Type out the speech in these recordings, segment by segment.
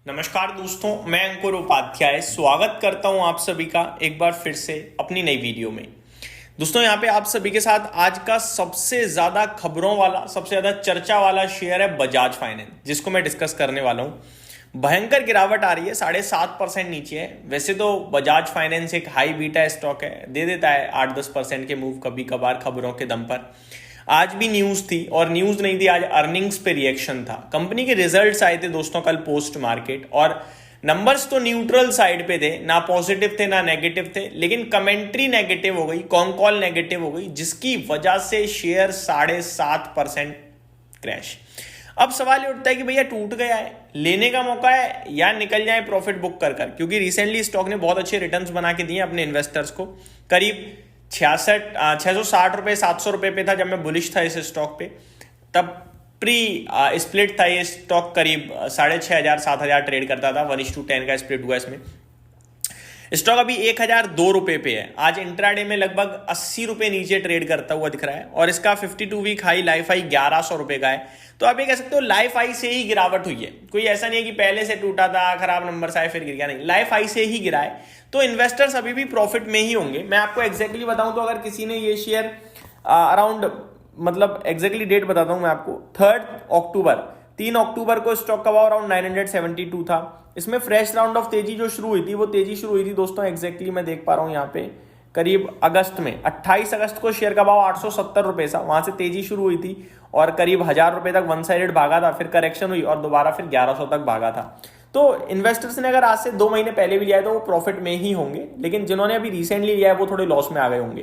नमस्कार दोस्तों, मैं अंकुर उपाध्याय स्वागत करता हूं आप सभी का एक बार फिर से अपनी नई वीडियो में। दोस्तों यहां पे आप सभी के साथ आज का सबसे ज्यादा खबरों वाला, सबसे ज्यादा चर्चा वाला शेयर है बजाज फाइनेंस, जिसको मैं डिस्कस करने वाला हूं। भयंकर गिरावट आ रही है, 7.5% नीचे है। वैसे तो बजाज फाइनेंस एक हाई बीटा स्टॉक है, दे देता है 8-10% के मूव कभी कभार खबरों के दम पर। आज भी न्यूज थी, और न्यूज नहीं थी, आज अर्निंग्स पे रिएक्शन था। कंपनी के रिजल्ट्स आए थे दोस्तों कल पोस्ट मार्केट, और नंबर्स तो न्यूट्रल साइड पे थे, ना पॉजिटिव थे ना नेगेटिव थे, लेकिन कमेंट्री नेगेटिव हो गई, कॉल नेगेटिव हो गई, जिसकी वजह से शेयर 7.5% क्रैश। अब सवाल ये उठता है कि भैया टूट गया है, लेने का मौका है या निकल जाए प्रॉफिट बुक कर कर, क्योंकि रिसेंटली स्टॉक ने बहुत अच्छे रिटर्न्स बना के दिए अपने इन्वेस्टर्स को। करीब 660 रुपए 700 रुपए पे था जब मैं बुलिश था इस स्टॉक पे, तब प्री स्प्लिट था ये स्टॉक, करीब 6,500-7,000 ट्रेड करता था। 1:10 का स्प्लिट हुआ इसमें। स्टॉक अभी 1,002 रुपए पे है। आज इंट्राडे में लगभग 80 रुपए नीचे ट्रेड करता हुआ दिख रहा है, और इसका 52 वीक हाई, लाइफ हाई 1100 रुपए का है। तो आप ये कह सकते हो लाइफ हाई से ही गिरावट हुई है, कोई ऐसा नहीं है कि पहले से टूटा था, खराब नंबर आए फिर गिर गया, नहीं, लाइफ हाई से ही गिरा है। तो इन्वेस्टर्स अभी भी प्रॉफिट में ही होंगे। मैं आपको एग्जैक्टली बताऊं तो अगर किसी ने ये शेयर अराउंड, मतलब एग्जैक्टली डेट बताता हूं मैं आपको, 3 अक्टूबर को स्टॉक का भाव अराउंड 972 था। इसमें फ्रेश राउंड ऑफ तेजी जो शुरू हुई थी, वो तेजी शुरू हुई थी दोस्तों, एग्जैक्टली मैं देख पा रहा हूं यहाँ पे, करीब अगस्त में 28 अगस्त को शेयर का भाव 870 रुपए था। वहां से तेजी शुरू हुई थी और करीब 1,000 रुपए तक वन साइडेड भागा था, फिर करेक्शन हुई और दोबारा फिर 1100 तक भागा था। तो इन्वेस्टर्स ने अगर आज से 2 महीने पहले भी लिया है तो वो प्रॉफिट में ही होंगे, लेकिन जिन्होंने अभी रिसेंटली लिया है वो थोड़े लॉस में आ गए होंगे।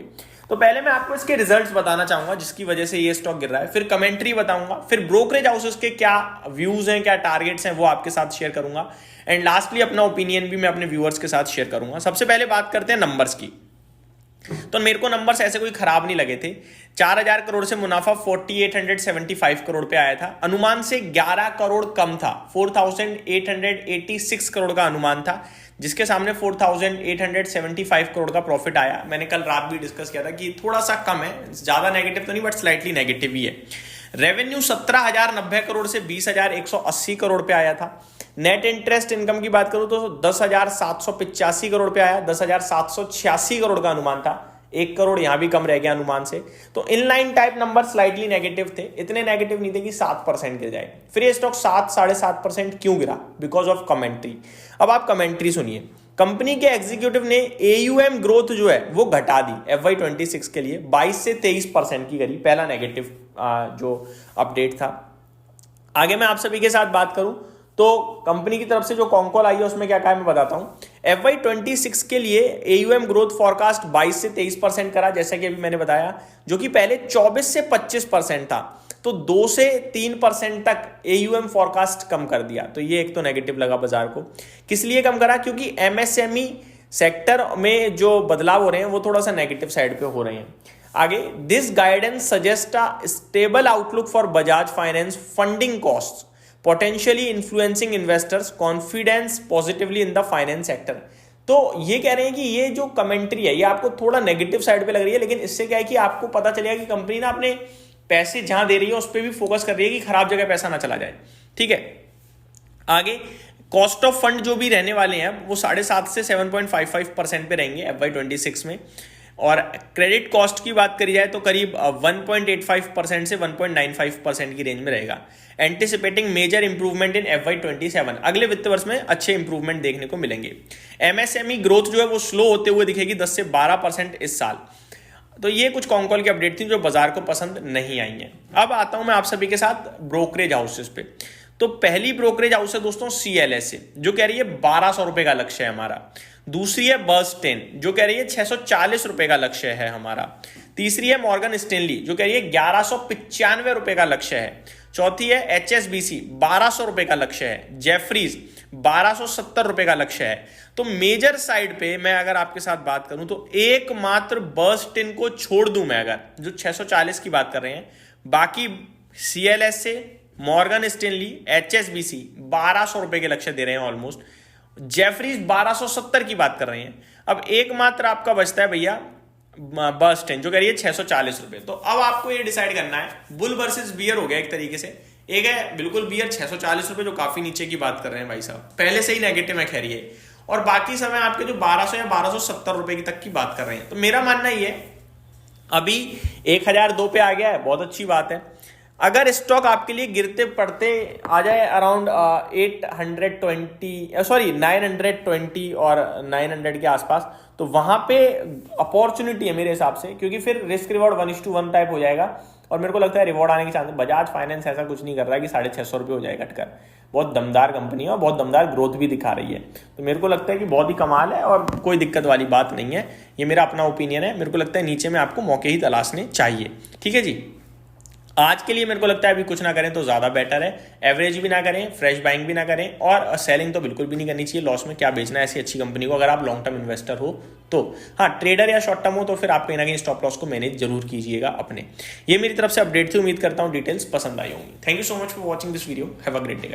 तो पहले मैं आपको इसके रिजल्ट्स बताना चाहूंगा जिसकी वजह से ये स्टॉक गिर रहा है, फिर कमेंट्री बताऊंगा, फिर ब्रोकरेज हाउसेस के क्या व्यूज हैं, क्या टारगेट्स हैं, वो आपके साथ शेयर करूंगा, एंड लास्टली अपना ओपिनियन भी मैं अपने व्यूअर्स के साथ शेयर करूंगा। सबसे पहले बात करते हैं नंबर्स की। तो मेरे को नंबर्स ऐसे कोई खराब नहीं लगे थे। 4,000 करोड़ से मुनाफा 4,875 करोड़ पे आया था। अनुमान से 11 करोड़ कम था, 4,886 करोड़ का अनुमान था, जिसके सामने 4,875 करोड़ का प्रॉफिट आया। मैंने कल रात भी डिस्कस किया था कि थोड़ा सा कम है, ज्यादा नेगेटिव तो नहीं बट स्लाइटली नेगेटिव ही है। रेवेन्यू 17,090 करोड़ से 20,180 करोड़ पे आया था। नेट इंटरेस्ट इनकम की बात करूं तो 10,785 करोड़ पे आया, 10,786 करोड़ का अनुमान था, 1 करोड़ यहां भी कम रह गया अनुमान से। तो inline type number slightly negative थे, इतने नेगेटिव नहीं थे कि 7% गिर जाए। फिर ये स्टॉक 7-7.5% क्यों गिरा? Because of commentary. अब आप कमेंट्री सुनिए। कंपनी के एग्जीक्यूटिव ने AUM ग्रोथ जो है वो घटा दी FY26 के लिए, 22 से 23% की करी। पहला नेगेटिव जो अपडेट था। आगे मैं आप सभी के साथ बात करूं तो कंपनी की तरफ से जो कॉन्कॉल आई है उसमें क्या कहा है मैं बताता हूं। FY26 के लिए AUM ग्रोथ फॉरकास्ट 22 से 23% करा, जैसा कि अभी मैंने बताया, जो कि पहले 24 से 25% था। तो 2 से 3% तक AUM फॉरकास्ट कम कर दिया। तो ये एक तो नेगेटिव लगा बाजार को। किस लिए कम करा? क्योंकि MSME सेक्टर में जो बदलाव हो रहे हैं वो थोड़ा सा नेगेटिव साइड पे हो रहे हैं। आगे, this guidance suggest a stable outlook for Bajaj finance funding cost potentially influencing investors confidence positively in the finance sector. तो ये कह रहे हैं कि ये जो कमेंट्री है ये आपको थोड़ा नेगेटिव साइड पे लग रही है, लेकिन इससे क्या है कि आपको पता चलेगा कि कंपनी ना अपने पैसे जहां दे रही है उस पर भी फोकस कर रही है कि खराब जगह पैसा ना चला जाए। ठीक है। आगे, कॉस्ट ऑफ फंड जो भी रहने वाले हैं वो 7.5 से 7.55% पे रहेंगे FY26 में। और क्रेडिट कॉस्ट की बात करी जाए तो करीब 1.85% से 1.95% की रेंज में रहेगा। Anticipating major improvement in FY27, अगले वित्त वर्ष में अच्छे इंप्रूवमेंट देखने को मिलेंगे। MSME ग्रोथ जो है वो स्लो होते हुए दिखेगी 10 से 12% इस साल। तो ये कुछ कॉन्कॉल की अपडेट थी जो बाजार को पसंद नहीं आई हैं। अब आता हूं मैं आप सभी के साथ ब्रोकरेज हाउसेस पे। तो पहली ब्रोकरेज हाउस है दोस्तों CLSA, जो कह रही है 1,200 रुपए का लक्ष्य है हमारा। दूसरी है बर्स्टेन, जो कह रही है 640 रुपए का लक्ष्य है हमारा। तीसरी है मॉर्गन स्टैनली, जो कह रही है 1195 रुपए का लक्ष्य है। चौथी है HSBC, 1,200 रुपए का लक्ष्य है। जेफरीज 1,270 रुपए का लक्ष्य है। तो मेजर साइड पे मैं अगर आपके साथ बात करूं तो एकमात्र बर्स्टेन को छोड़ दूं मैं, अगर जो 640 की बात कर रहे हैं, बाकी CLSA, मॉर्गन स्टैनली, HSBC 1,200 रुपए के लक्ष्य दे रहे हैं ऑलमोस्ट। जेफरीज 1,270 की बात कर रहे हैं। अब एकमात्र आपका बचता है भैया बर्स्टेन, जो कह रही है 640 रुपए। तो अब आपको ये डिसाइड करना है, बुल वर्सेस बियर हो गया एक तरीके से। एक है बिल्कुल बियर 640 रुपए, जो काफी नीचे की बात कर रहे हैं भाई साहब, पहले से ही नेगेटिव है खैर ये, और बाकी सब है आपके जो 1200 या 1270 रुपए की तक की बात कर रहे हैं। तो मेरा मानना ये है अभी 1002 पे आ गया है, बहुत अच्छी बात है। अगर स्टॉक आपके लिए गिरते पड़ते आ जाए अराउंड 920 और 900 के आसपास, तो वहां पे अपॉर्चुनिटी है मेरे हिसाब से, क्योंकि फिर रिस्क रिवॉर्ड 1:1 टाइप हो जाएगा, और मेरे को लगता है रिवॉर्ड आने के चांस। बजाज फाइनेंस ऐसा कुछ नहीं कर रहा है कि 650 रुपये हो जाए घटकर, बहुत दमदार कंपनी है और बहुत दमदार ग्रोथ भी दिखा रही है, तो मेरे को लगता है कि बहुत ही कमाल है और कोई दिक्कत वाली बात नहीं है। ये मेरा अपना ओपिनियन है, मेरे को लगता है नीचे में आपको मौके ही तलाशने चाहिए। ठीक है जी, आज के लिए मेरे को लगता है अभी कुछ ना करें तो ज़्यादा बेटर है, एवरेज भी ना करें, फ्रेश बाइंग भी ना करें, और सेलिंग तो बिल्कुल भी नहीं करनी चाहिए। लॉस में क्या बेचना है ऐसी अच्छी कंपनी को, अगर आप लॉन्ग टर्म इन्वेस्टर हो तो। हाँ, ट्रेडर या शॉर्ट टर्म हो तो फिर आप कहीं ना कहीं स्टॉप लॉस को मैनेज जरूर कीजिएगा अपने। ये मेरी तरफ से अपडेट थी, उम्मीद करता हूँ डिटेल्स पसंद आई होंगी। Thank you so much for watching this video, have a great day guys.